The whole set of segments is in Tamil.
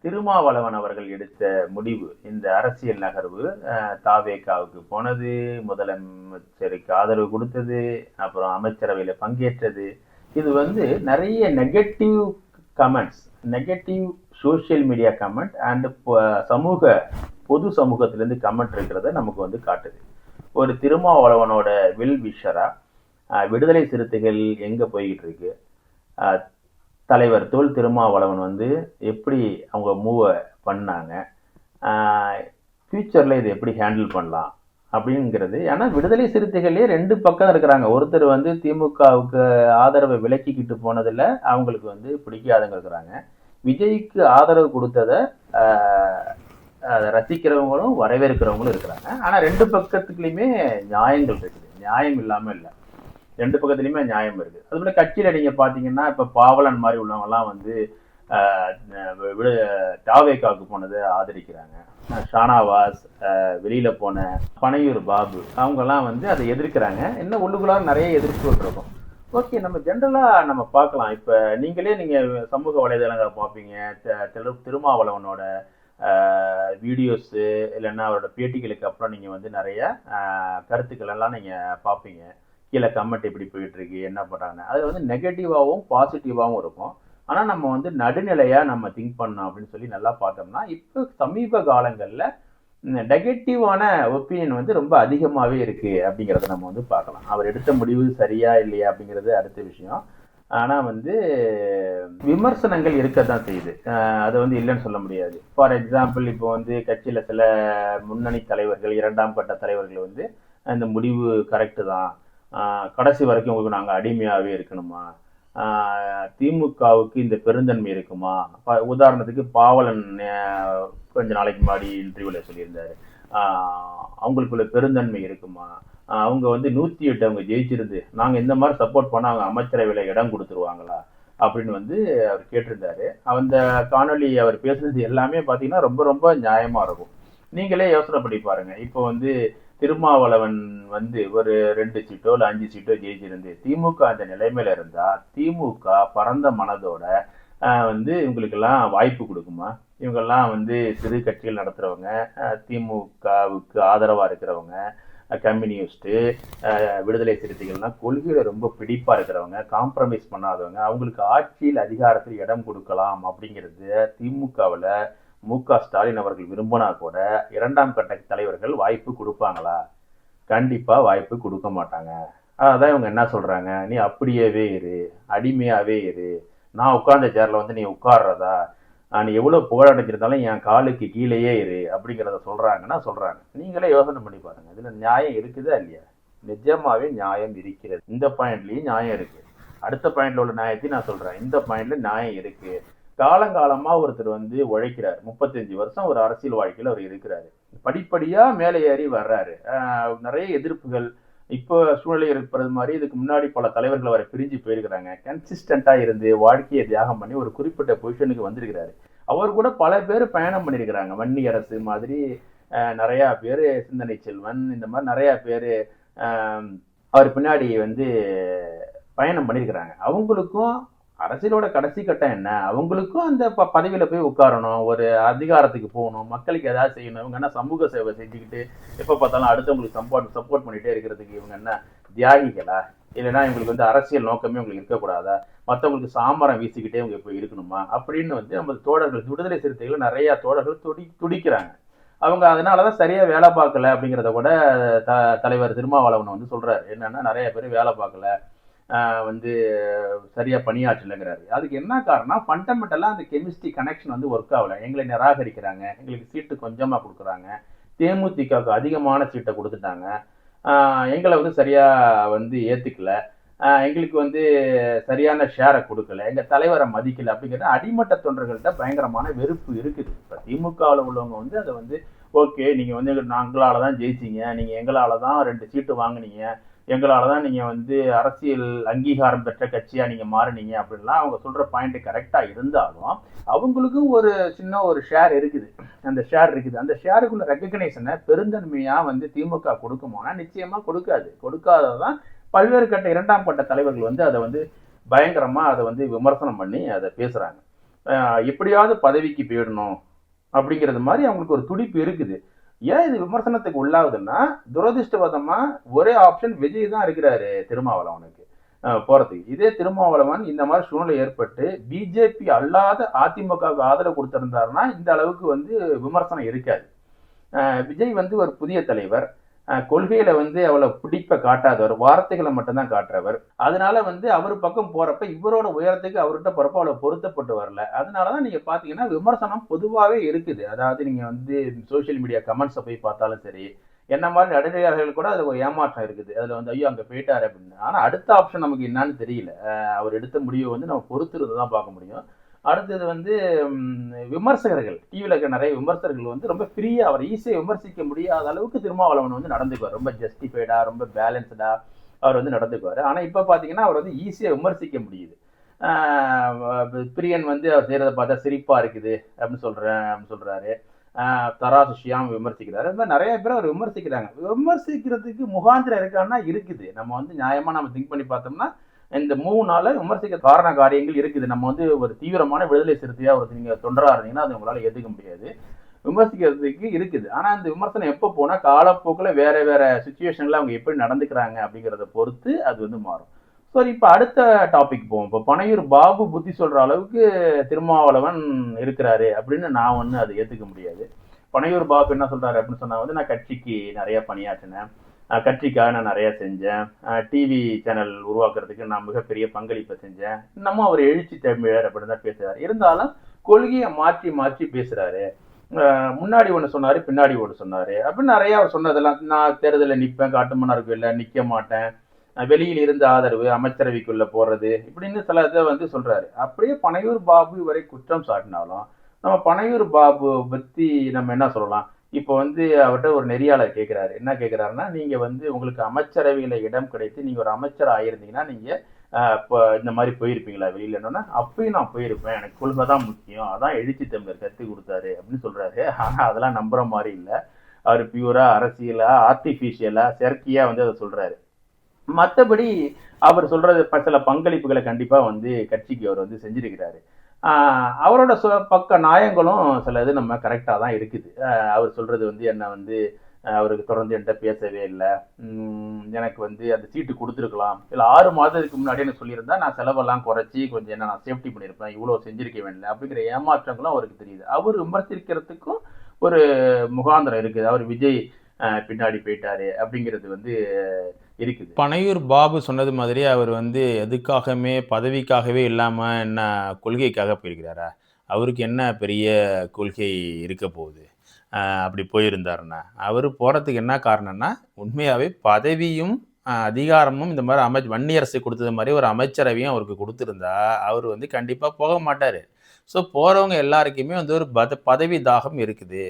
திருமாவளவன் அவர்கள் எடுத்த முடிவு, இந்த அரசியல் நகர்வு, தாவேகாவுக்கு போனது, முதலமைச்சருக்கு ஆதரவு கொடுத்தது, அப்புறம் அமைச்சரவையில பங்கேற்றது, இது வந்து நிறைய negative comments, negative social media comment and பொது சமூகத்திலிருந்து கமெண்ட் இருக்கிறத நமக்கு வந்து காட்டுது. ஒரு திருமாவளவனோட வில் விஷரா விடுதலை சிறுத்தைகள் எங்க போய்கிட்டு இருக்கு, தலைவர் தொல் திருமாவளவன் வந்து எப்படி அவங்க மூவை பண்ணாங்க, ஃபியூச்சரில் இதை எப்படி ஹேண்டில் பண்ணலாம் அப்படிங்கிறது. ஏன்னா விடுதலை சிறுத்தைகளே ரெண்டு பக்கம் இருக்கிறாங்க. ஒருத்தர் வந்து திமுகவுக்கு ஆதரவை விலக்கிக்கிட்டு போனதில் அவங்களுக்கு வந்து பிடிக்காதவங்க இருக்கிறாங்க. விஜய்க்கு ஆதரவு கொடுத்ததை அதை ரசிக்கிறவங்களும் வரவேற்கிறவங்களும் இருக்கிறாங்க. ஆனால் ரெண்டு பக்கத்துக்குலையுமே நியாயங்கள் இருக்குது, நியாயம் இல்லாமல் இல்லை, ரெண்டு பக்கத்துலையுமே நியாயம் இருக்குது. அதுபோல கட்சியில் நீங்கள் பார்த்தீங்கன்னா இப்போ பாவலன் மாதிரி உள்ளவங்கலாம் வந்து தாவேகாவுக்கு போனதை ஆதரிக்கிறாங்க. ஷானாவாஸ், வெளியில போன பனையூர் பாபு அவங்கெல்லாம் வந்து அதை எதிர்க்கிறாங்க. இன்னும் உள்ளுக்குள்ளார நிறைய எதிர்ப்புகள் இருக்கும். ஓகே, நம்ம ஜென்ரலாக நம்ம பார்க்கலாம். இப்போ நீங்கள் சமூக வலைதளங்களை பார்ப்பீங்க, திருமாவளவனோட வீடியோஸு இல்லைன்னா அவரோட பேட்டிகளுக்கு அப்புறம் நீங்கள் வந்து நிறைய கருத்துக்கள் எல்லாம் நீங்கள் பார்ப்பீங்க. கீழே கமெண்ட் எப்படி போயிட்டுருக்கு, என்ன பண்ணுறாங்க, அது வந்து நெகட்டிவாகவும் பாசிட்டிவாகவும் இருக்கும். ஆனால் நம்ம வந்து நடுநிலையாக நம்ம திங்க் பண்ணோம் அப்படின்னு சொல்லி நல்லா பார்த்தோம்னா, இப்போ சமீப காலங்களில் நெகட்டிவான ஒப்பீனியன் வந்து ரொம்ப அதிகமாகவே இருக்குது அப்படிங்கிறத நம்ம வந்து பார்க்கலாம். அவர் எடுத்த முடிவு சரியா இல்லையா அப்படிங்கிறது அடுத்த விஷயம். ஆனால் வந்து விமர்சனங்கள் இருக்கத்தான் செய்யுது, அதை வந்து இல்லைன்னு சொல்ல முடியாது. ஃபார் எக்ஸாம்பிள், இப்போ வந்து கட்சியில் சில முன்னணி தலைவர்கள், இரண்டாம் கட்ட தலைவர்கள் வந்து இந்த முடிவு கரெக்டு தான், கடைசி வரைக்கும் உங்களுக்கு நாங்கள் அடிமையாகவே இருக்கணுமா, திமுகவுக்கு இந்த பெருந்தன்மை இருக்குமா, உதாரணத்துக்கு பாவலன் கொஞ்ச நாளைக்கு முன்னாடி இன்டர்வியூவில் சொல்லியிருந்தாரு, அவங்களுக்குள்ள பெருந்தன்மை இருக்குமா, அவங்க வந்து 108 அவங்க ஜெயிச்சிருந்து நாங்கள் இந்த மாதிரி சப்போர்ட் பண்ணால் அவங்க அமைச்சரவையில் இடம் கொடுத்துருவாங்களா அப்படின்னு வந்து அவர் கேட்டிருந்தாரு. அந்த காணொலி அவர் பேசுனது எல்லாமே பார்த்தீங்கன்னா ரொம்ப ரொம்ப நியாயமாக இருக்கும். நீங்களே யோசனை பண்ணி பாருங்க. இப்போ வந்து திருமாவளவன் வந்து ஒரு 2 சீட்டோ இல்லை 5 சீட்டோ ஜெயிச்சிருந்து திமுக அந்த நிலைமையில இருந்தா திமுக பரந்த மனதோட வந்து இவங்களுக்கெல்லாம் வாய்ப்பு கொடுக்குமா? இவங்கெல்லாம் வந்து சிறு கட்சிகள் நடத்துறவங்க, திமுகவுக்கு ஆதரவா இருக்கிறவங்க, கம்யூனிஸ்ட்டு, விடுதலை சிறுத்தைகள்லாம் கொள்கையில ரொம்ப பிடிப்பா இருக்கிறவங்க, காம்ப்ரமைஸ் பண்ணாதவங்க, அவங்களுக்கு ஆட்சியில் அதிகாரத்தில் இடம் கொடுக்கலாம் அப்படிங்கிறது திமுகவில் மு.க. ஸ்டாலின் அவர்கள் விரும்பினா கூட இரண்டாம் கட்ட தலைவர்கள் வாய்ப்பு கொடுப்பாங்களா? கண்டிப்பா வாய்ப்பு கொடுக்க மாட்டாங்க. அதான் இவங்க என்ன சொல்றாங்க, நீ அப்படியே இரு, அடிமையாவே இரு, நான் உட்கார்ந்த சேர்ல வந்து நீ உட்கார்றதா, நீ எவ்வளவு புகழடைஞ்சிருந்தாலும் என் காலுக்கு கீழேயே இரு அப்படிங்கிறத சொல்றாங்க. நீங்களே யோசனை பண்ணி பாருங்க, இதுல நியாயம் இருக்குதா இல்லையா? நிஜமாவே நியாயம் இருக்கிறது. இந்த பாயிண்ட்லயும் நியாயம் இருக்கு. அடுத்த பாயிண்ட்ல உள்ள நியாயத்தையும் நான் சொல்றேன். இந்த பாயிண்ட்ல நியாயம் இருக்கு. காலங்காலமா ஒருத்தர் வந்து உழைக்கிறார், 35 வருஷம் ஒரு அரசியல் வாழ்க்கையில் அவர் இருக்கிறாரு, படிப்படியா மேலே ஏறி வர்றாரு, நிறைய எதிர்ப்புகள் இப்போ சூழ்நிலை இருக்கிறது மாதிரி இதுக்கு முன்னாடி பல தலைவர்கள் அவரை பிரிஞ்சு போயிருக்கிறாங்க. கன்சிஸ்டண்டா இருந்து வாழ்க்கையை தியாகம் பண்ணி ஒரு குறிப்பிட்ட பொசிஷனுக்கு வந்திருக்கிறாரு. அவர் கூட பல பேர் பயணம் பண்ணியிருக்கிறாங்க. வன்னி அரசு மாதிரி நிறைய பேர், சிந்தனை செல்வன், இந்த மாதிரி நிறைய பேர் அவர் பின்னாடி வந்து பயணம் பண்ணியிருக்கிறாங்க. அவங்களுக்கும் அரசியலோட கடைசி கட்டம் என்ன, அவங்களுக்கும் அந்த பதவியில போய் உட்காரணும், ஒரு அதிகாரத்துக்கு போகணும், மக்களுக்கு ஏதாவது செய்யணும். இவங்க என்ன சமூக சேவை செஞ்சுக்கிட்டு எப்ப பார்த்தாலும் அடுத்தவங்களுக்கு சப்போர்ட் பண்ணிட்டே இருக்கிறதுக்கு இவங்க என்ன தியாகிகளா? இல்லைன்னா இவங்களுக்கு வந்து அரசியல் நோக்கமே உங்களுக்கு இருக்கக்கூடாதா? மற்றவங்களுக்கு சாமரம் வீசிக்கிட்டே இவங்க இப்போ இருக்கணுமா அப்படின்னு வந்து நம்ம தோழர்கள், விடுதலை சிறுத்தைகள் நிறைய தோழர்கள் துடிக்கிறாங்க. அவங்க அதனாலதான் சரியா வேலை பார்க்கல அப்படிங்கிறத கூட தலைவர் திருமாவளவன் வந்து சொல்றாரு. என்னன்னா நிறைய பேர் வேலை பார்க்கல, வந்து சரியா பணியாற்றலைங்கிறாரு. அதுக்கு என்ன காரணம்? ஃபண்டமெண்டலா அந்த கெமிஸ்ட்ரி கனெக்ஷன் வந்து ஒர்க் ஆகல. எங்களை நிராகரிக்கிறாங்க, எங்களுக்கு சீட்டு கொஞ்சமா கொடுக்குறாங்க, தேமுதிகவுக்கு அதிகமான சீட்டை கொடுத்துட்டாங்க, எங்களை வந்து சரியா வந்து ஏத்துக்கல, எங்களுக்கு வந்து சரியான ஷேரை கொடுக்கல, எங்க தலைவரை மதிக்கல அப்படிங்கிற அடிமட்ட தொண்டர்கள்ட்ட பயங்கரமான வெறுப்பு இருக்குது. இப்ப திமுகவில் உள்ளவங்க வந்து அதை வந்து ஓகே, நீங்க வந்து நாங்களால தான் ஜெயிச்சிங்க, நீங்க எங்களால தான் 2 சீட்டு வாங்கினீங்க, எங்களால தான் நீங்க வந்து அரசியல் அங்கீகாரம் பெற்ற கட்சியா நீங்க மாறினீங்க அப்படின்லாம் அவங்க சொல்ற பாயிண்ட் கரெக்டா இருந்தாலும் அவங்களுக்கும் ஒரு சின்ன ஒரு ஷேர் இருக்குது. அந்த ஷேருக்குள்ள ரெகக்னைசனை பெருந்தன்மையா வந்து திமுக கொடுக்குமானா நிச்சயமா கொடுக்காததான் பல்வேறு கட்ட இரண்டாம் கட்ட தலைவர்கள் வந்து அதை வந்து பயங்கரமா அதை வந்து விமர்சனம் பண்ணி அதை பேசுறாங்க. எப்படியாவது பதவிக்கு போயிடணும் அப்படிங்கிறது மாதிரி அவங்களுக்கு ஒரு துடிப்பு இருக்குது. ஏன் இது விமர்சனத்துக்கு உள்ளாகுதுன்னா, துரதிருஷ்டவசமா ஒரே ஆப்ஷன் விஜய் தான் இருக்கிறாரு திருமாவளவனுக்கு போறதுக்கு. இதே திருமாவளவன் இந்த மாதிரி சூழ்நிலை ஏற்பட்டு பிஜேபி அல்லாத அதிமுகவுக்கு ஆதரவு கொடுத்திருந்தாருன்னா இந்த அளவுக்கு வந்து விமர்சனம் இருக்காது. விஜய் வந்து ஒரு புதிய தலைவர், கொள்கையில வந்து அவ்வளவு பிடிப்பை காட்டாதவர், வார்த்தைகளை மட்டும்தான் காட்டுறவர். அதனால வந்து அவர் பக்கம் போறப்ப இவரோட உயரத்துக்கு அவர்கிட்ட போறப்ப அவ்வளவு பொருத்தப்பட்டு வரல. அதனாலதான் நீங்க பாத்தீங்கன்னா விமர்சனம் பொதுவாகவே இருக்குது. அதாவது நீங்க வந்து சோசியல் மீடியா கமெண்ட்ஸை போய் பார்த்தாலும் சரி, என்ன மாதிரி நடுநிலையாளர்கள் கூட அது ஒரு ஏமாற்றம் இருக்குது. அதுல வந்து ஐயோ அங்க போயிட்டாரு அப்படின்னு. ஆனா அடுத்த ஆப்ஷன் நமக்கு என்னன்னு தெரியல. அவர் எடுத்த முடிவை வந்து நம்ம பொறுத்திருந்து தான் பார்க்க முடியும். அடுத்தது வந்து விமர்சகர்கள், டிவியில் இருக்க நிறைய விமர்சகர்கள் வந்து ரொம்ப ஃப்ரீயா அவர் ஈஸியாக விமர்சிக்க முடியாத அளவுக்கு திருமாவளவன் வந்து நடந்துக்குவார். ரொம்ப ஜஸ்டிஃபைடா, ரொம்ப பேலன்ஸ்டா அவர் வந்து நடந்துக்குவார். ஆனா இப்ப பாத்தீங்கன்னா அவர் வந்து ஈஸியா விமர்சிக்க முடியுது. பிரியன் வந்து அவர் செய்யறதை பார்த்தா சிரிப்பா இருக்குது அப்படின்னு சொல்றாரு. தராசு ஷியாம் விமர்சிக்கிறாரு. இந்த மாதிரி நிறைய பேர் அவர் விமர்சிக்கிறாங்க. விமர்சிக்கிறதுக்கு முகாந்திரம் இருக்கான்னா இருக்குது. நம்ம வந்து நியாயமா நம்ம திங்க் பண்ணி பார்த்தோம்னா இந்த 3 நாள விமர்சிக்க காரண காரியங்கள் இருக்குது. நம்ம வந்து ஒரு தீவிரமான விடுதலை சிறுத்தையா ஒரு நீங்க தொண்டரா இருந்தீங்கன்னா அது உங்களால ஏத்துக்க முடியாது. விமர்சிக்கிறதுக்கு இருக்குது. ஆனா இந்த விமர்சனம் எப்ப போனா காலப்போக்கில் வேற வேற சுச்சுவேஷன்ல அவங்க எப்படி நடந்துக்கிறாங்க அப்படிங்கிறத பொறுத்து அது வந்து மாறும். சரி, இப்ப அடுத்த டாபிக் போவோம். இப்ப பனையூர் பாபு புத்தி சொல்ற அளவுக்கு திருமாவளவன் இருக்கிறாரு அப்படின்னு நான் ஒண்ணு அதை ஏத்துக்க முடியாது. பனையூர் பாபு என்ன சொல்றாரு அப்படின்னு சொன்னா வந்து நான் கட்சிக்கு நிறைய பணியாற்றினேன், கட்சிக்காக நான் நிறைய செஞ்சேன், டிவி சேனல் உருவாக்குறதுக்கு நான் மிகப்பெரிய பங்களிப்பை செஞ்சேன், இன்னமும் அவர் எழுச்சி தமிழர் அப்படின்னு தான் பேசுறாரு. இருந்தாலும் கொள்கையை மாற்றி மாற்றி பேசுறாரு. முன்னாடி ஒன்று சொன்னாரு, பின்னாடி ஒன்று சொன்னாரு அப்படின்னு நிறைய அவர் சொன்னதெல்லாம், நான் தேர்தலில் நிற்பேன், காட்டுமன்னார் கோயிலில் நிற்க மாட்டேன், வெளியில் இருந்து ஆதரவு, அமைச்சரவைக்குள்ள போறது இப்படின்னு சில இதை வந்து சொல்றாரு. அப்படியே பனையூர் பாபு வரை குற்றம் சாட்டினாலும் நம்ம பனையூர் பாபு பத்தி நம்ம என்ன சொல்லலாம்? இப்போ வந்து அவர்கிட்ட ஒரு நெறியாளர் கேட்கிறாரு. என்ன கேட்கிறாருன்னா, நீங்க வந்து உங்களுக்கு அமைச்சரவையில இடம் கிடைத்து நீங்க ஒரு அமைச்சர் ஆயிருந்தீங்கன்னா நீங்க இப்போ இந்த மாதிரி போயிருப்பீங்களா வெளியில? என்னன்னா அப்பயும் நான் போயிருப்பேன், எனக்கு கொள்கை தான் முக்கியம், அதான் எழுச்சி தமிழர் கத்து கொடுத்தாரு அப்படின்னு சொல்றாரு. ஆனா அதெல்லாம் நம்புற மாதிரி இல்லை. அவர் பியூரா அரசியலா ஆர்டிபிஷியலா செயற்கையா வந்து அதை சொல்றாரு. மற்றபடி அவர் சொல்றது சில பங்களிப்புகளை கண்டிப்பா வந்து கட்சிக்கு அவர் வந்து செஞ்சிருக்கிறாரு. அவரோட பக்க நியாயங்களும் சில இது நம்ம கரெக்டா தான் இருக்குது. அவர் சொல்றது வந்து என்ன வந்து அவருக்கு தொடர்ந்து என்கிட்ட பேசவே இல்லை, எனக்கு வந்து அந்த சீட்டு கொடுத்துருக்கலாம், இல்லை 6 மாதத்துக்கு முன்னாடி எனக்கு சொல்லியிருந்தா நான் செலவெல்லாம் குறைச்சி கொஞ்சம் என்ன நான் சேஃப்டி பண்ணியிருப்பேன், இவ்வளோ செஞ்சிருக்க வேண்டிய அப்படிங்கிற ஏமாற்றங்களும் அவருக்கு தெரியுது. அவர் விமர்சிக்கிறதுக்கும் ஒரு முகாந்திரம் இருக்குது. அவர் விஜய் பின்னாடி போயிட்டாரு அப்படிங்கிறது வந்து இருக்குது. பனையூர் பாபு சொன்னது மாதிரி அவர் வந்து எதுக்காகவே பதவிக்காகவே இல்லாமல் என்ன கொள்கைக்காக போயிருக்கிறாரா? அவருக்கு என்ன பெரிய கொள்கை இருக்க போகுது? அப்படி போயிருந்தாருன்னா அவர் போகிறதுக்கு என்ன காரணம்னா, உண்மையாகவே பதவியும் அதிகாரமும் இந்த மாதிரி வன்னியரசு கொடுத்தது மாதிரி ஒரு அமைச்சரவையும் அவருக்கு கொடுத்துருந்தா அவர் வந்து கண்டிப்பாக போக மாட்டார். ஸோ போகிறவங்க எல்லாருக்குமே வந்து ஒரு பதவி தாகம் இருக்குது.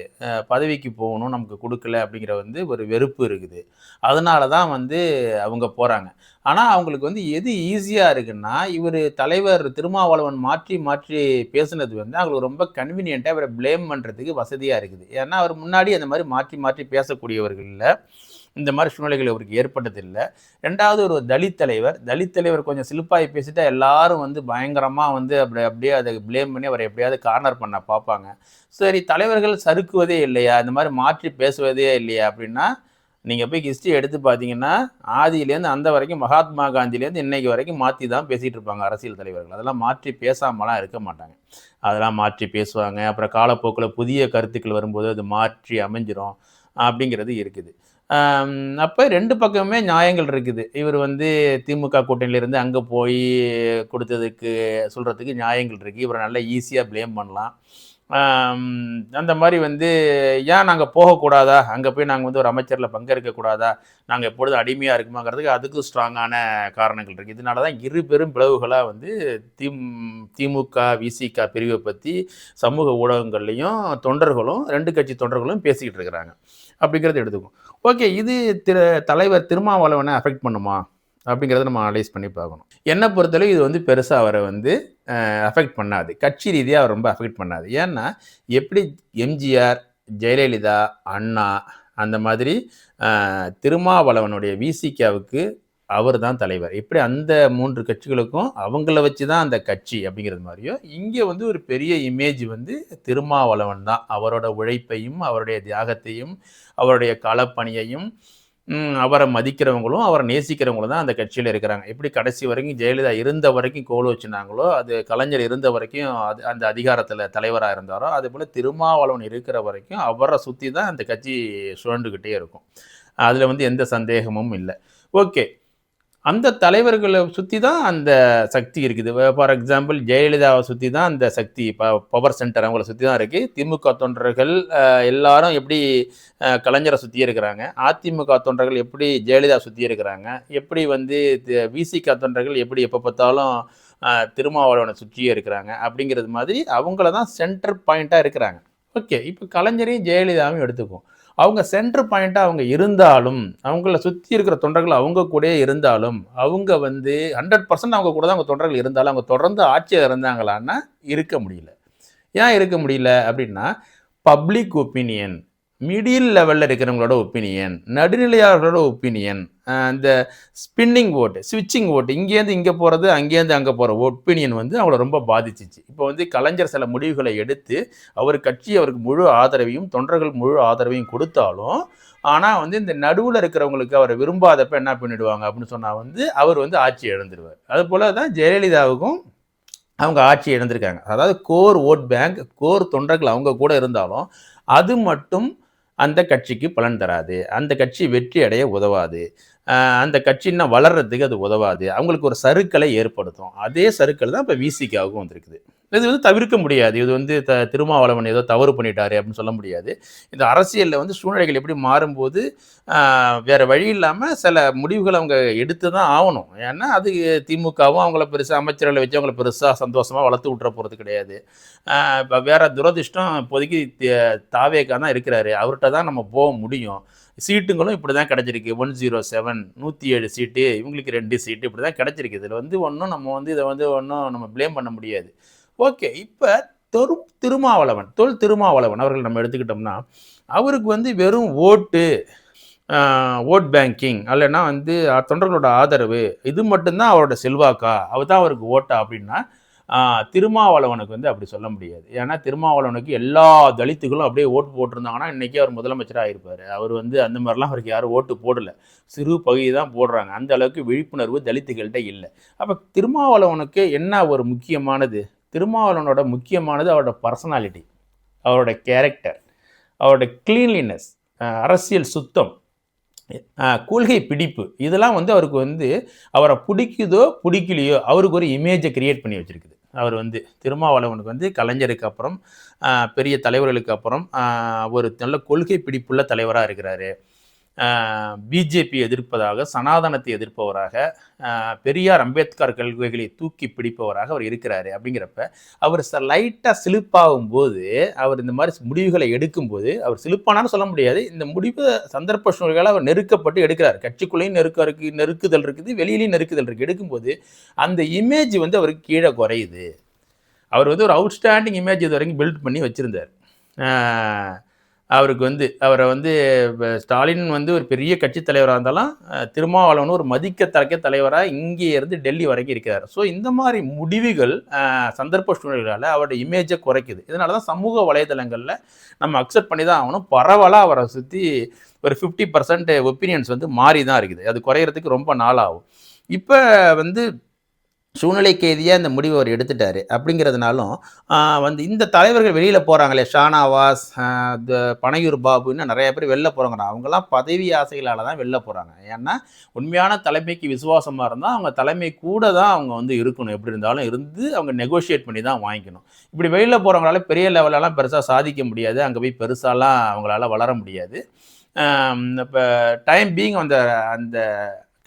பதவிக்கு போகணும், நமக்கு கொடுக்கல அப்படிங்கிற வந்து ஒரு வெறுப்பு இருக்குது. அதனால தான் வந்து அவங்க போகிறாங்க. ஆனால் அவங்களுக்கு வந்து எது ஈஸியாக இருக்குன்னா, இவர் தலைவர் திருமாவளவன் மாற்றி மாற்றி பேசுனது வந்து அவங்களுக்கு ரொம்ப கன்வீனியண்ட்டாக அவரை ப்ளேம் பண்ணுறதுக்கு வசதியாக இருக்குது. ஏன்னா அவர் முன்னாடி அந்த மாதிரி மாற்றி மாற்றி பேசக்கூடியவர்களில் இந்த மாதிரி சூழ்நிலைகள் அவருக்கு ஏற்பட்டதில்லை. ரெண்டாவது ஒரு தலித் தலைவர் கொஞ்சம் சிலுப்பாகி பேசிட்டா எல்லாரும் வந்து பயங்கரமாக வந்து அப்படியே அதை ப்ளேம் பண்ணி அவரை எப்படியாவது கார்னர் பண்ண பார்ப்பாங்க. சரி, தலைவர்கள் சறுக்குவதே இல்லையா, இந்த மாதிரி மாற்றி பேசுவதே இல்லையா அப்படின்னா, நீங்கள் போய் ஹிஸ்ட்ரி எடுத்து பார்த்தீங்கன்னா ஆதியிலேருந்து அந்த வரைக்கும் மகாத்மா காந்தியிலேருந்து இன்னைக்கு வரைக்கும் மாற்றி தான் பேசிகிட்டு இருப்பாங்க அரசியல் தலைவர்கள். அதெல்லாம் மாற்றி பேசாமலாம் இருக்க மாட்டாங்க. அதெல்லாம் மாற்றி பேசுவாங்க. அப்புறம் காலப்போக்கில் புதிய கருத்துக்கள் வரும்போது அது மாற்றி அமைஞ்சிரும் அப்படிங்கிறது இருக்குது. அப்போ 2 பக்கமே நியாயங்கள் இருக்குது. இவர் வந்து திமுக கூட்டணியிலேருந்து அங்கே போய் கொடுத்ததுக்கு சொல்கிறதுக்கு நியாயங்கள் இருக்குது. இவரை நல்லா ஈஸியாக ப்ளேம் பண்ணலாம். அந்த மாதிரி வந்து ஏன் நாங்கள் போகக்கூடாதா, அங்கே போய் நாங்கள் வந்து ஒரு அமைச்சரில் பங்கேற்கக்கூடாதா, நாங்கள் எப்பொழுதும் அடிமையாக இருக்குமாங்கிறதுக்கு அதுக்கும் ஸ்ட்ராங்கான காரணங்கள் இருக்குது. இதனால தான் இரு பெரும் பிளவுகளாக வந்து திமுக விசிக பிரிவை பற்றி சமூக ஊடகங்கள்லையும் தொண்டர்களும் 2 கட்சி தொண்டர்களும் பேசிக்கிட்டு இருக்கிறாங்க அப்படிங்கிறது எடுத்துக்கும். ஓகே, இது தலைவர் திருமாவளவனை அஃபெக்ட் பண்ணுமா அப்படிங்கிறத நம்ம அனலைஸ் பண்ணி பார்க்கணும். என்னை பொறுத்தளவு இது வந்து பெருசாக அவரை வந்து அஃபெக்ட் பண்ணாது, கட்சி ரீதியாக அவர் ரொம்ப அஃபெக்ட் பண்ணாது. ஏன்னா எப்படி எம்ஜிஆர், ஜெயலலிதா, அண்ணா அந்த மாதிரி திருமாவளவனுடைய விசிகாவுக்கு அவர் தான் தலைவர். எப்படி அந்த 3 கட்சிகளுக்கும் அவங்கள வச்சு தான் அந்த கட்சி அப்படிங்கிறது மாதிரியோ, இங்கே வந்து ஒரு பெரிய இமேஜ் வந்து திருமாவளவன் தான். அவரோட உழைப்பையும், அவருடைய தியாகத்தையும், அவருடைய களப்பணியையும், அவரை மதிக்கிறவங்களும், அவரை நேசிக்கிறவங்களும் தான் அந்த கட்சியில இருக்கிறாங்க. எப்படி கடைசி வரைக்கும் ஜெயலலிதா இருந்த வரைக்கும் கோலோச்சுனாங்களோ, அது கலைஞர் இருந்த வரைக்கும் அந்த அதிகாரத்தில தலைவரா இருந்தாரோ, அதேபோல திருமாவளவன் இருக்கிற வரைக்கும் அவர சுத்தி தான் அந்த கட்சி சுழண்டுகிட்டே இருக்கும். அதில வந்து எந்த சந்தேகமும் இல்ல. ஓகே. அந்த தலைவர்கள சுத்தி தான் அந்த சக்தி இருக்குது. ஃபார் எக்ஸாம்பிள் ஜெயலலிதாவை சுத்தி தான் அந்த சக்தி பவர் சென்டர் அவங்கள சுத்தி தான் இருக்கு. திமுக தொண்டர்கள் எல்லாரும் எப்படி கலைஞரை சுத்தியே இருக்கிறாங்க. அதிமுக தொண்டர்கள் எப்படி ஜெயலலிதா சுத்தியே இருக்கிறாங்க. எப்படி வந்து விசிக தொண்டர்கள் எப்படி எப்ப பார்த்தாலும் திருமாவளவனை சுற்றியே இருக்கிறாங்க. அப்படிங்கிறது மாதிரி அவங்கள தான் சென்டர் பாயிண்டா இருக்கிறாங்க. ஓகே. இப்போ கலைஞரையும் ஜெயலலிதாவையும் எடுத்துக்குவோம். அவங்க சென்டர் பாயிண்டா அவங்க இருந்தாலும், அவங்கள சுத்தி இருக்கிற தொண்டர்கள் அவங்க கூடயே இருந்தாலும், அவங்க வந்து 100% அவங்க கூட தான் அவங்க தொண்டர்கள் இருந்தாலும், அவங்க தொடர்ந்து ஆட்சியில இருந்தாங்களான்னா இருக்க முடியல. ஏன் இருக்க முடியல அப்படின்னா, பப்ளிக் ஒப்பீனியன், மிடில் லெவல்ல இருக்கிறவங்களோட ஒப்பீனியன், நடுநிலையாளர்களோட ஒப்பீனியன், இந்த ஸ்பின்னிங் ஓட்டு, ஸ்விட்சிங் ஓட்டு, இங்கேருந்து இங்கே போகிறது, அங்கேருந்து அங்கே போகிற ஒப்பீனியன் வந்து அவங்கள ரொம்ப பாதிச்சிச்சு. இப்போ வந்து கலைஞர் சில முடிவுகளை எடுத்து அவர் கட்சி அவருக்கு முழு ஆதரவையும் தொண்டர்கள் முழு ஆதரவையும் கொடுத்தாலும், ஆனால் வந்து இந்த நடுவில் இருக்கிறவங்களுக்கு அவரை விரும்பாதப்ப என்ன பண்ணிடுவாங்க அப்படின்னு சொன்னால் வந்து அவர் வந்து ஆட்சி இழந்துடுவார். அதுபோல தான் ஜெயலலிதாவுக்கும் அவங்க ஆட்சி இழந்திருக்காங்க. அதாவது கோர் ஓட் பேங்க், கோர் தொண்டர்கள் அவங்க கூட இருந்தாலும் அது மட்டும் அந்த கட்சிக்கு பலன் தராது. அந்த கட்சி வெற்றி அடைய உதவாது. அந்த கட்சி இன்னும் வளர்றதுக்கு அது உதவாது. அவங்களுக்கு ஒரு சறுக்கலை ஏற்படுத்தும். அதே சறுக்கல் தான் இப்போ விசிகாவுக்கும் வந்திருக்குது. இது வந்து தவிர்க்க முடியாது. இது வந்து திருமாவளவன் ஏதோ தவறு பண்ணிட்டாரு அப்படின்னு சொல்ல முடியாது. இந்த அரசியலில் வந்து சூழ்நிலைகள் எப்படி மாறும்போது வேற வழி இல்லாமல் சில முடிவுகள் அவங்க எடுத்து தான் ஆகணும். ஏன்னா அது திமுகவும் அவங்கள பெருசாக அமைச்சர்களை வச்சு அவங்கள பெருசாக சந்தோஷமாக வளர்த்து விட்டுற போகிறது கிடையாது. இப்போ வேற துரதிர்ஷ்டம் இப்போதைக்கு தாவேக்கா தான் இருக்கிறாரு. அவர்கிட்ட தான் நம்ம போக முடியும். சீட்டுங்களும் இப்படி தான் கிடச்சிருக்கு. 107 107 சீட்டு, இவங்களுக்கு 2 சீட்டு இப்படி தான் கிடச்சிருக்கு. இதில் வந்து ஒன்றும் நம்ம வந்து இதை வந்து ஒன்றும் நம்ம ப்ளேம் பண்ண முடியாது. ஓகே. இப்போ திருமாவளவன் அவர்கள் நம்ம எடுத்துக்கிட்டோம்னா, அவருக்கு வந்து வெறும் ஓட் பேங்கிங் அல்லைன்னா வந்து தொண்டர்களோட ஆதரவு இது மட்டும்தான் அவரோட செல்வாக்கா, அவர் தான் அவருக்கு ஓட்டா அப்படின்னா திருமாவளவனுக்கு வந்து அப்படி சொல்ல முடியாது. ஏன்னா திருமாவளவனுக்கு எல்லா தலித்துகளும் அப்படியே ஓட்டு போட்டிருந்தாங்கன்னா இன்றைக்கி அவர் முதலமைச்சராக இருப்பார். அவர் வந்து அந்த மாதிரிலாம் அவருக்கு யாரும் ஓட்டு போடலை. சிறு பகுதி தான் போடுறாங்க. அந்த அளவுக்கு விழிப்புணர்வு தலித்துகள்கிட்ட இல்லை. அப்போ திருமாவளவனுக்கு என்ன ஒரு முக்கியமானது? திருமாவளவனோட முக்கியமானது அவரோட பர்சனாலிட்டி, அவரோட கேரக்டர், அவரோட கிளீன்லினஸ், அரசியல் சுத்தம், கொள்கை பிடிப்பு. இதெல்லாம் வந்து அவருக்கு வந்து அவரை பிடிக்குதோ பிடிக்கலையோ அவருக்கு ஒரு இமேஜை கிரியேட் பண்ணி வச்சுருக்குது. அவர் வந்து திருமாவளவனுக்கு வந்து கலைஞருக்கு அப்புறம் பெரிய தலைவர்களுக்கு அப்புறம் ஒரு நல்ல கொள்கை பிடிப்புள்ள தலைவராக இருக்கிறாரு. பிஜேபி எதிர்ப்பதாக, சனாதனத்தை எதிர்ப்பவராக, பெரியார் அம்பேத்கர் கொள்கைகளை தூக்கி பிடிப்பவராக அவர் இருக்கிறாரு. அப்படிங்கிறப்ப அவர் லைட்டாக சிலிப்பாகும் போது, அவர் இந்த மாதிரி முடிவுகளை எடுக்கும்போது, அவர் சிலிப்பானான்னு சொல்ல முடியாது, இந்த முடிவு சந்தர்ப்ப சூழ்நிலையால் அவர் நெருக்கப்பட்டு எடுக்கிறார். கட்சிக்குள்ளேயும் நெருக்குதல் இருக்குது, வெளியிலையும் நெருக்குதல் இருக்குது. எடுக்கும்போது அந்த இமேஜ் வந்து அவருக்கு கீழே குறையுது. அவர் வந்து ஒரு அவுட்ஸ்டாண்டிங் இமேஜ் இது வரைக்கும் பில்ட் பண்ணி வச்சுருந்தார். அவருக்கு வந்து அவரை வந்து ஸ்டாலின் வந்து ஒரு பெரிய கட்சி தலைவராக இருந்தாலும் திருமாவளவன் ஒரு மதிக்கத்தக்க தலைவராக இங்கே இருந்து டெல்லி வரைக்கும் இருக்கிறார். ஸோ இந்த மாதிரி முடிவுகள் சந்தர்ப்ப சூழ்நிலைகளால் அவரோட இமேஜை குறைக்குது. இதனால தான் சமூக வலைதளங்களில் நம்ம அக்செப்ட் பண்ணி தான் ஆகணும். பரவலாக அவரை சுற்றி ஒரு 50% ஒப்பீனியன்ஸ் வந்து மாறி தான் இருக்குது. அது குறையிறதுக்கு ரொம்ப நாள் ஆகும். இப்போ வந்து சூழ்நிலைக்கு எதியாக இந்த முடிவு அவர் எடுத்துட்டாரு. அப்படிங்கிறதுனாலும் வந்து இந்த தலைவர்கள் வெளியில் போகிறாங்களே, ஷானவாஸ், பனையூர் பாபு, இன்னும் நிறைய பேர் வெளில போகிறாங்க. அவங்களாம் பதவி ஆசைகளால் தான் வெளில போகிறாங்க. ஏன்னா உண்மையான தலைமைக்கு விசுவாசமாக இருந்தால் அவங்க தலைமை கூட தான் அவங்க வந்து இருக்கணும். எப்படி இருந்தாலும் இருந்து அவங்க நெகோஷியேட் பண்ணி தான் வாங்கிக்கணும். இப்படி வெளியில் போகிறவங்களால பெரிய லெவலெல்லாம் பெருசாக சாதிக்க முடியாது. அங்கே போய் பெருசாலாம் அவங்களால வளர முடியாது. இப்போ டைம் பீங் அந்த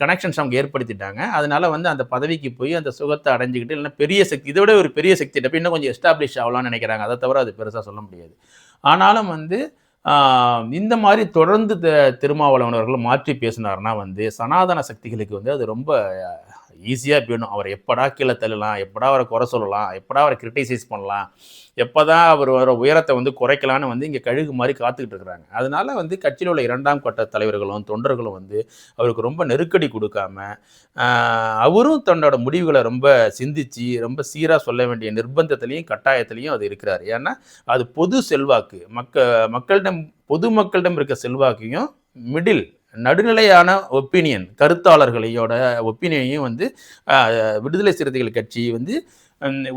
கனெக்ஷன்ஸ் அவங்க ஏற்படுத்திட்டாங்க. அதனால வந்து அந்த பதவிக்கு போய் அந்த சுகத்தை அடைஞ்சிக்கிட்டு, இல்லைன்னா பெரிய சக்தி, இதை விட ஒரு பெரிய சக்தி போய் இன்னும் கொஞ்சம் எஸ்டாப்ளிஷ் ஆகலாம்னு நினைக்கிறாங்க. அதை தவிர அது பெருசாக சொல்ல முடியாது. ஆனாலும் வந்து இந்த மாதிரி தொடர்ந்து திருமாவளவன் அவர்கள் மாற்றி பேசினார்னா வந்து சனாதன சக்திகளுக்கு வந்து அது ரொம்ப ஈஸியாக போயிடும். அவரை எப்படா கீழே தள்ளலாம், எப்படா அவரை குறை சொல்லலாம், எப்படா அவரை கிரிட்டிசைஸ் பண்ணலாம், எப்போதான் அவரோட உயரத்தை வந்து குறைக்கலான்னு வந்து இங்கே கழுகு மாதிரி காத்துக்கிட்டு இருக்கிறாங்க. அதனால வந்து கட்சியில் உள்ள 2ஆம் கட்ட தலைவர்களும் தொண்டர்களும் வந்து அவருக்கு ரொம்ப நெருக்கடி கொடுக்காம, அவரும் தன்னோட முடிவுகளை ரொம்ப சிந்திச்சு ரொம்ப சீராக சொல்ல வேண்டிய நிர்பந்தத்திலையும் கட்டாயத்திலையும் அது இருக்கிறார். ஏன்னா அது பொது செல்வாக்கு, மக்களிடம் பொதுமக்களிடம் இருக்க செல்வாக்கையும் மிடில் நடுநிலையான ஒப்பீனியன் கருத்தாளர்களையோட ஒப்பீனியனையும் வந்து விடுதலை சிறுத்தைகள் கட்சி வந்து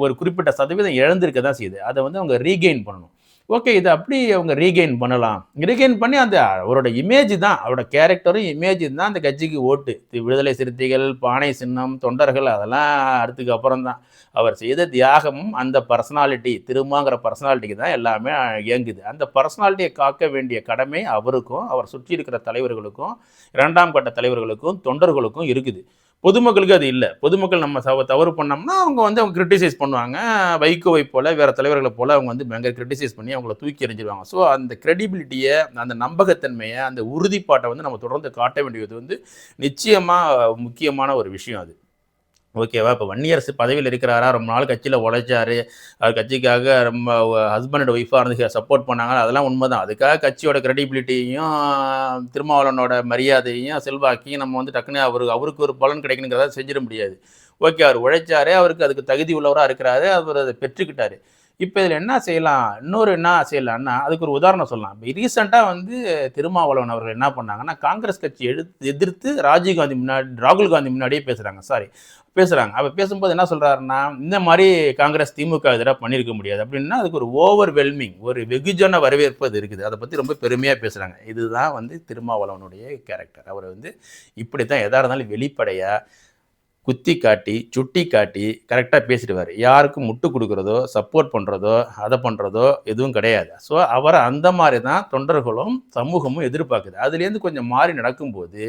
ஒரு குறிப்பிட்ட சதவீதம் இழந்திருக்க தான் செய்யுது. அதை வந்து அவங்க ரீகெயின் பண்ணணும். ஓகே, இதை அப்படி அவங்க ரீகெயின் பண்ணலாம். ரீகெயின் பண்ணி அந்த அவரோட இமேஜ் தான், அவரோட கேரக்டரும் இமேஜ் தான் அந்த கட்சிக்கு ஓட்டு. விடுதலை சிறுத்தைகள், பானை சின்னம், தொண்டர்கள் அதெல்லாம் அடுத்துக்கு அப்புறம் தான். அவர் செய்த தியாகமும் அந்த பர்சனாலிட்டி, திருமாங்கிற பர்சனாலிட்டிக்கு தான் எல்லாமே இயங்குது. அந்த பர்சனாலிட்டியை காக்க வேண்டிய கடமை அவருக்கும் அவர் சுற்றி இருக்கிற தலைவர்களுக்கும் 2ஆம் கட்ட தலைவர்களுக்கும் தொண்டர்களுக்கும் இருக்குது. பொதுமக்களுக்கு அது இல்லை. பொதுமக்கள் நம்ம தவறு பண்ணோம்னா அவங்க கிரிட்டிசைஸ் பண்ணுவாங்க. வைகோவை போல வேற தலைவர்களை போல அவங்க வந்து பயங்கர கிரிட்டிசைஸ் பண்ணி அவங்கள தூக்கி எறிஞ்சிருவாங்க. ஸோ அந்த கிரெடிபிலிட்டியை, அந்த நம்பகத்தன்மையை, அந்த உறுதிப்பாட்டை வந்து நம்ம தொடர்ந்து காட்ட வேண்டியது வந்து நிச்சயமாக முக்கியமான ஒரு விஷயம் அது. ஓகேவா? இப்போ வன்னியரசு பதவியில் இருக்கிறாரா, ரொம்ப நாள் கட்சியில் உழைச்சாரு, அவர் கட்சிக்காக ரொம்ப ஹஸ்பண்ட் அண்ட் ஒய்ஃபாக இருந்து சப்போர்ட் பண்ணாங்க, அதெல்லாம் உண்மை தான். அதுக்காக கட்சியோட கிரெடிபிலிட்டியையும் திருமாவளவனோட மரியாதையும் செல்வாக்கையும் நம்ம வந்து டக்குன்னு அவருக்கு ஒரு பலன் கிடைக்கணுங்கிறத செஞ்சிட முடியாது. ஓகே, அவர் உழைச்சாரு, அவருக்கு அதுக்கு தகுதி உள்ளவராக இருக்கிறாரு, அவர் அதை பெற்றுக்கிட்டாரு. இப்போ இதில் என்ன செய்யலாம், இன்னொரு என்ன செய்யலாம்னா அதுக்கு ஒரு உதாரணம் சொல்லலாம். இப்போ ரீசெண்டாக வந்து திருமாவளவன் அவர்கள் என்ன பண்ணாங்கன்னா, காங்கிரஸ் கட்சி எதிர்த்து ராகுல் காந்தி முன்னாடியே பேசுகிறாங்க. அப்போ பேசும்போது என்ன சொல்கிறாருன்னா, இந்த மாதிரி காங்கிரஸ் திமுக எதிராக பண்ணியிருக்க முடியாது அப்படின்னா, அதுக்கு ஒரு ஓவர்வெல்மிங், ஒரு வெகுஜன வரவேற்பு அது இருக்குது. அதை பற்றி ரொம்ப பெருமையாக பேசுகிறாங்க. இதுதான் வந்து திருமாவளவனுடைய கேரக்டர். அவர் வந்து இப்படி தான் எதாக இருந்தாலும் வெளிப்படையாக குத்தி காட்டி சுட்டி காட்டி கரெக்டாக பேசிடுவார். யாருக்கும் முட்டு கொடுக்குறதோ சப்போர்ட் பண்ணுறதோ அதை பண்ணுறதோ எதுவும் கிடையாது. ஸோ அவரை அந்த மாதிரி தான் தொண்டர்களும் சமூகமும் எதிர்பார்க்குது. அதுலேருந்து கொஞ்சம் மாறி நடக்கும்போது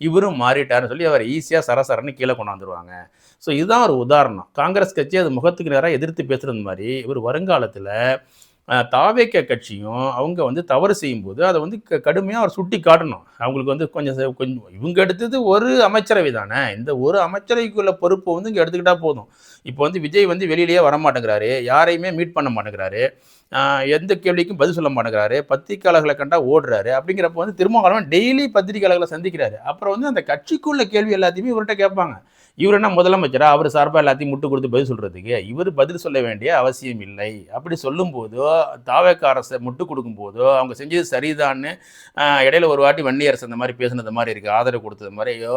இவரும் மாறிட்டாருன்னு சொல்லி அவரை ஈஸியாக சரசரன்னு கீழே கொண்டாந்துருவாங்க. ஸோ இதுதான் ஒரு உதாரணம். காங்கிரஸ் கட்சி அது முகத்துக்கு நேராக எதிர்த்து பேசுகிறது மாதிரி இவர் வருங்காலத்தில் தாவேக கட்சியும் அவங்க வந்து தவறு செய்யும்போது அதை வந்து கடுமையாக அவர் சுட்டி காட்டணும். அவங்களுக்கு வந்து கொஞ்சம் இவங்க எடுத்தது ஒரு அமைச்சரவை தானே, இந்த ஒரு அமைச்சரவைக்குள்ள பொறுப்பை வந்து இங்கே எடுத்துக்கிட்டா போதும். இப்போ வந்து விஜய் வந்து வெளியிலேயே வரமாட்டேங்கிறாரு, யாரையுமே மீட் பண்ண மாட்டேங்கிறாரு, எந்த கேள்விக்கும் பதில் சொல்ல மாட்டேங்கிறாரு, பத்திரிகையாளர்களை கண்டா ஓடுறாரு. அப்படிங்கிறப்ப வந்து திருமாவளவன் டெய்லி பத்திரிகையாளர்களை சந்திக்கிறாரு. அப்புறம் வந்து அந்த கட்சிக்குள்ள கேள்வி எல்லாத்தையுமே இவர்கிட்ட கேட்பாங்க. இவர் என்ன முதலமைச்சரா, அவர் சார்பாக எல்லாத்தையும் முட்டு கொடுத்து பதில் சொல்கிறதுக்கு? இவர் பதில் சொல்ல வேண்டிய அவசியம் இல்லை. அப்படி சொல்லும்போதோ தாவேக அரசை முட்டு கொடுக்கும்போதோ அவங்க செஞ்சது சரிதான்னு இடையில ஒரு வாட்டி வன்னியரசு அந்த மாதிரி பேசுனது மாதிரி இருக்குது, ஆதரவு கொடுத்தது மாதிரியோ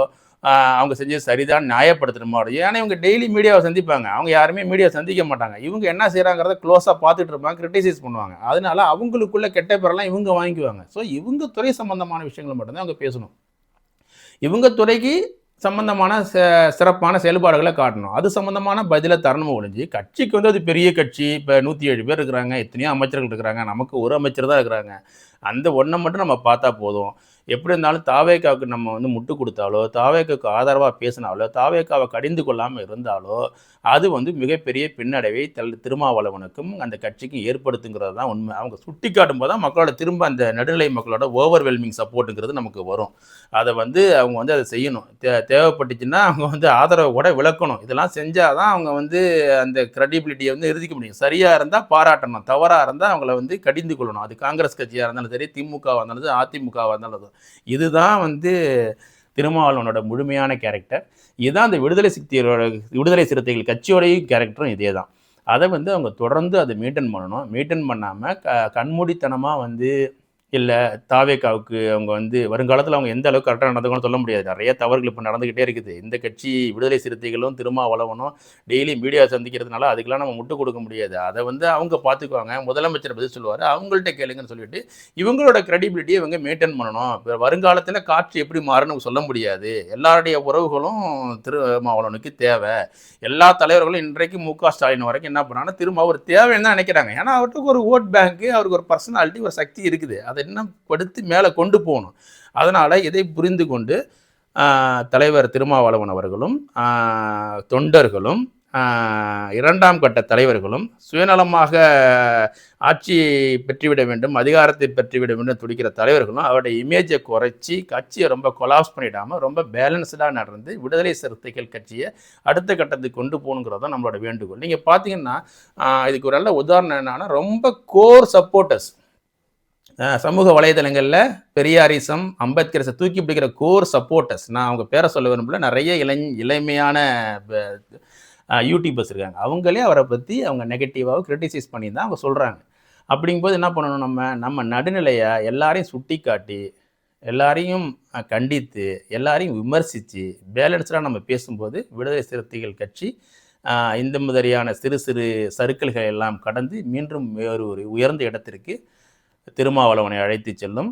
அவங்க செஞ்சது சரிதான் நியாயப்படுத்துகிற மாதிரி. ஏன்னா இவங்க டெய்லி மீடியாவை சந்திப்பாங்க, அவங்க யாருமே மீடியா சந்திக்க மாட்டாங்க. இவங்க என்ன செய்கிறாங்கிறத க்ளோஸாக பார்த்துட்டு இருப்பாங்க, கிரிட்டிசைஸ் பண்ணுவாங்க. அதனால அவங்களுக்குள்ள கெட்ட பேரெல்லாம் இவங்க வாங்கிக்குவாங்க. ஸோ இவங்க துறை சம்பந்தமான விஷயங்களை மட்டும்தான் அவங்க பேசணும். இவங்க துறைக்கு சம்பந்தமான சிறப்பான செயல்பாடுகளை காட்டணும். அது சம்பந்தமான பதிலை தரணும் ஒழிஞ்சு கட்சிக்கு வந்து அது பெரிய கட்சி, இப்போ 107 பேர் இருக்கிறாங்க, எத்தனையோ அமைச்சர்கள் இருக்கிறாங்க, நமக்கு ஒரு அமைச்சர் தான் இருக்கிறாங்க, அந்த ஒன்றை மட்டும் நம்ம பார்த்தா போதும். எப்படி இருந்தாலும் தாவேகாவுக்கு நம்ம வந்து முட்டு கொடுத்தாலோ, தாவேகாவுக்கு ஆதரவாக பேசினாலோ, தாவேகாவை கடிந்து கொள்ளாமல் இருந்தாலோ அது வந்து மிகப்பெரிய பின்னடைவை திருமாவளவனுக்கும் அந்த கட்சிக்கும் ஏற்படுத்துங்கிறது தான் உண்மை. அவங்க சுட்டி காட்டும் போது தான் மக்களோட திரும்ப அந்த நடுநிலை மக்களோட ஓவர்வெல்மிங் சப்போர்ட்டுங்கிறது நமக்கு வரும். அதை வந்து அவங்க வந்து அதை செய்யணும். தேவைப்பட்டுச்சுன்னா அவங்க வந்து ஆதரவை கூட விளக்கணும். இதெல்லாம் செஞ்சால் தான் அவங்க வந்து அந்த கிரெடிபிலிட்டியை வந்து நிறுத்திக்க முடியும். சரியாக இருந்தால் பாராட்டணும், தவறாக இருந்தால் அவங்கள வந்து கடிந்து கொள்ளணும். அது காங்கிரஸ் கட்சியாக இருந்தாலும் சரி, திமுகவாக இருந்தாலும் சரி, அதிமுகவாக இருந்தாலும். இதுதான் வந்து திருமாவளவனோட முழுமையான கேரக்டர். இதுதான் அந்த விடுதலை சிறுத்தைகள் கட்சியோடையும் கேரக்டரும் இதே தான். அதை வந்து அவங்க தொடர்ந்து அதை மெயின்டைன் பண்ணணும். மெயின்டைன் பண்ணாமல் கண்மூடித்தனமாக வந்து இல்லை தாவேகாவுக்கு அவங்க வந்து வருங்காலத்தில் அவங்க எந்த அளவுக்கு கரெக்டாக நடந்துக்கணும்னு சொல்ல முடியாது. நிறைய தவறுகள் இப்போ நடந்துக்கிட்டே இருக்குது. இந்த கட்சி விடுதலை சிறுத்தைகளும் திருமாவளவனும் டெய்லி மீடியா சந்திக்கிறதுனால அதுக்கெல்லாம் நம்ம முட்டு கொடுக்க முடியாது. அதை வந்து அவங்க பார்த்துக்குவாங்க. முதலமைச்சர் பதில் சொல்லுவார், அவங்கள்ட்ட கேளுங்கன்னு சொல்லிட்டு இவங்களோட கிரெடிபிலிட்டியை இவங்க மெயின்டைன் பண்ணணும். இப்போ வருங்காலத்தில் காட்சி எப்படி மாறுன்னு சொல்ல முடியாது. எல்லாருடைய உறவுகளும் திருமாவளவனுக்கு தேவை. எல்லா தலைவர்களும் இன்றைக்கு மு.க. ஸ்டாலின் வரைக்கும் என்ன பண்ணாங்கன்னா திரும்ப அவர் தேவைன்னு தான் நினைக்கிறாங்க. ஏன்னா அவருக்கு ஒரு ஓட் பேங்க்கு, அவருக்கு ஒரு பர்சனாலிட்டி, ஒரு சக்தி இருக்குது. அதை இன்னும் படுத்தி மேலே கொண்டு போகணும். அதனால் இதை புரிந்து கொண்டு தலைவர் திருமாவளவன் அவர்களும் தொண்டர்களும் இரண்டாம் கட்ட தலைவர்களும் சுயநலமாக ஆட்சி பெற்றுவிட வேண்டும், அதிகாரத்தை பெற்றுவிட வேண்டும் துடிக்கிற தலைவர்களும் அவருடைய இமேஜை குறைச்சி கட்சியை ரொம்ப கொலாப்ஸ் பண்ணிடாமல் ரொம்ப பேலன்ஸ்டாக நடந்து விடுதலை சிறுத்தைகள் கட்சியை அடுத்த கட்டத்துக்கு கொண்டு போகணுங்கிறது தான் நம்மளோட வேண்டுகோள். நீங்கள் பார்த்தீங்கன்னா இதுக்கு ஒரு நல்ல உதாரணம் என்னன்னா, ரொம்ப கோர் சப்போர்ட்டர்ஸ் சமூக வலைதளங்களில் பெரியாரிசம் அம்பேத்கரிசை தூக்கி பிடிக்கிற கோர் சப்போர்ட்டர்ஸ், நான் அவங்க பேரை சொல்ல விரும்பல, நிறைய இளமையான யூடியூபர்ஸ் இருக்காங்க. அவங்களே அவரை பற்றி அவங்க நெகட்டிவாக கிரிட்டிசைஸ் பண்ணி தான் அவங்க சொல்கிறாங்க. அப்படிங்கும்போது என்ன பண்ணணும், நம்ம நடுநிலையை எல்லாரையும் சுட்டி காட்டி எல்லாரையும் கண்டித்து எல்லாரையும் விமர்சித்து பேலன்ஸ்டாக நம்ம பேசும்போது விடுதலை சிறுத்தைகள் கட்சி இந்த மாதிரியான சிறு சிறு சறுக்கல்கள் எல்லாம் கடந்து மீண்டும் ஒரு உயர்ந்த இடத்திற்கு திருமாவளவனை அழைத்து செல்லும்.